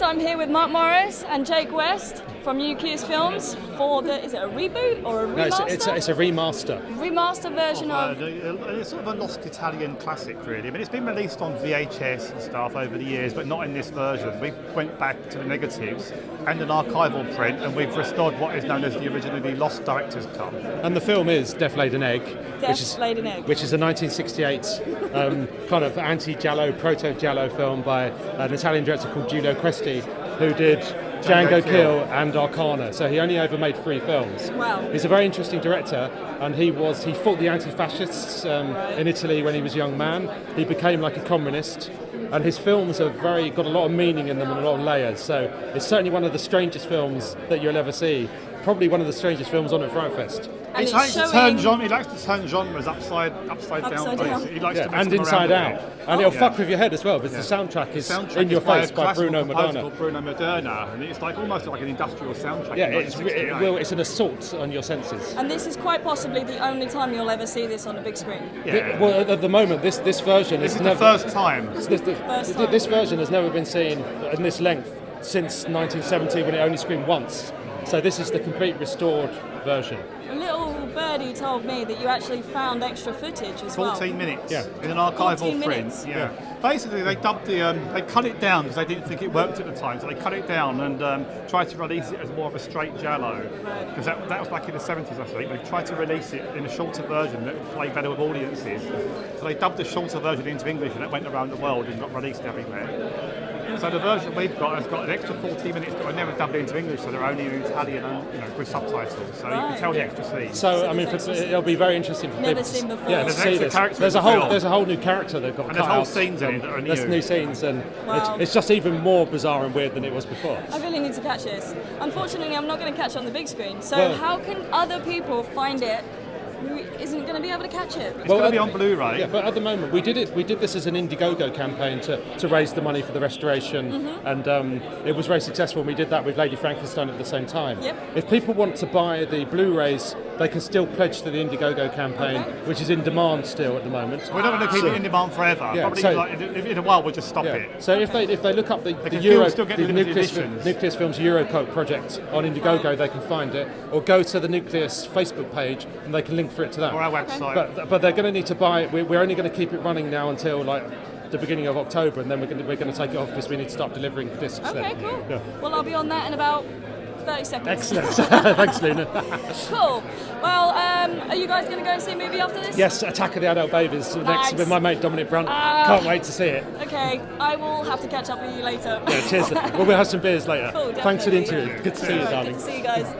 So I'm here with Marc Morris and Jake West from Nucleus Films for is it a reboot or a remaster? No, it's a remaster. Remaster version of... It's sort of a lost Italian classic, really. I mean, it's been released on VHS and stuff over the years, but not in this version. We went back to the negatives and an archival print, and we've restored what is known as the originally lost director's cut. And the film is Death Laid an Egg. Laid an Egg. Which is a 1968 kind of anti-Giallo, proto-Giallo film by an Italian director called Giulio Questi, who did Django Kill and Arcana, so he only ever made 3 films. Wow. He's a very interesting director, and he fought the anti-fascists in Italy when he was a young man. He became like a communist, and his films have got a lot of meaning in them and a lot of layers, so it's certainly one of the strangest films that you'll ever see. Probably one of the strangest films on at FrightFest. And he likes to turn genres upside down. He likes to and inside out. And it'll fuck with your head as well, because the soundtrack is In Your Face by Bruno Moderna. And it's like almost like an industrial soundtrack. Yeah, it's an assault on your senses. And this is quite possibly the only time you'll ever see this on a big screen. Yeah. Well, at the moment, this version is the first time. This version has never been seen in this length since 1970, when it only screened once. So this is the complete restored version. A little birdie told me that you actually found extra footage as 14 minutes in an archival print. Yeah. Basically, they dubbed they cut it down because they didn't think it worked at the time, so they cut it down and tried to release it as more of a straight giallo. Because that was back in the 70s, I think. They tried to release it in a shorter version that would play better with audiences. So they dubbed the shorter version into English, and it went around the world and got released everywhere. So the version we've got has got an extra 14 minutes that were never dubbed into English, so they're only in Italian and with subtitles, so you can tell the extra scenes. So I mean, it'll be very interesting for people. Never seen before. Yeah, to see this. There's a whole new character that got cut out. There's whole scenes in it that are new. There's new scenes, and it's just even more bizarre and weird than it was before. I really need to catch this. Unfortunately, I'm not going to catch it on the big screen. So how can other people find it who isn't going to be able to catch it? It's going to be on Blu-ray. Yeah, but at the moment we did this as an Indiegogo campaign to raise the money for the restoration, and it was very successful. And we did that with Lady Frankenstein at the same time. Yep. If people want to buy the Blu-rays, they can still pledge to the Indiegogo campaign, which is in demand still at the moment. We're not going to keep it in demand forever. Yeah, probably in a while we'll just stop it. So if they look up the Nucleus Films Eurocoat project on Indiegogo, they can find it, or go to the Nucleus Facebook page and they can link for it to that. Or our website. But they're going to need to buy it. We're only going to keep it running now until the beginning of October, and then we're going to take it off because we need to start delivering discs. Okay, then. cool. Yeah. Well, I'll be on that in about 30 seconds. Excellent. Thanks, Luna. Cool. Well, are you guys going to go and see a movie after this? Yes, Attack of the Adult Babies next with my mate Dominic Brunt. Can't wait to see it. Okay, I will have to catch up with you later. Yeah, cheers. We'll have some beers later. Cool, thanks for the interview. Good to see you, darling. Good to see you guys.